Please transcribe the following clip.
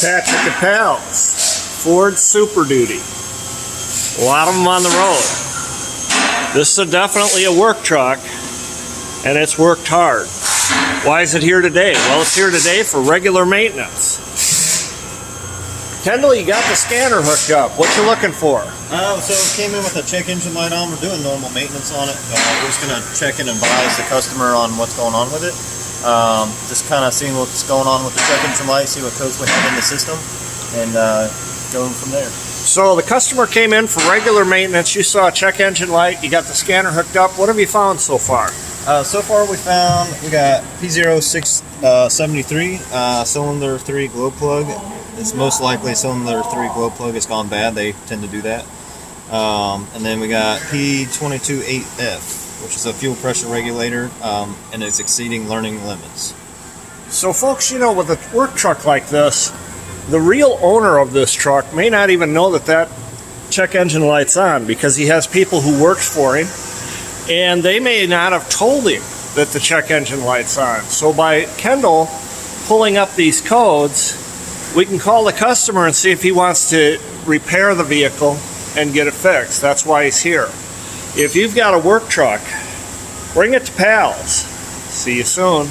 Patrick and Pals, Ford Super Duty. A lot of them on the road. This is definitely a work truck, and it's worked hard. Why is it here today? Well, it's here today for regular maintenance. Kendall, you got the scanner hooked up. What you looking for? So it came in with a check engine light on. We're doing normal maintenance on it. We're just going to check and advise the customer on what's going on with it. Just kind of seeing what's going on with the check engine light, see what codes we have in the system, and going from there. So the customer came in for regular maintenance. You saw a check engine light. You got the scanner hooked up. What have you found so far? So far we got P0673 cylinder 3 glow plug. It's most likely cylinder 3 glow plug has gone bad. They tend to do that. And then we got P228F, which is a fuel pressure regulator, and it's exceeding learning limits. So folks, you know, with a work truck like this, the real owner of this truck may not even know that check engine light's on, because he has people who works for him, and they may not have told him that the check engine light's on. So by Kendall pulling up these codes, we can call the customer and see if he wants to repair the vehicle and get it fixed. That's why he's here. If you've got a work truck, bring it to Pals. See you soon.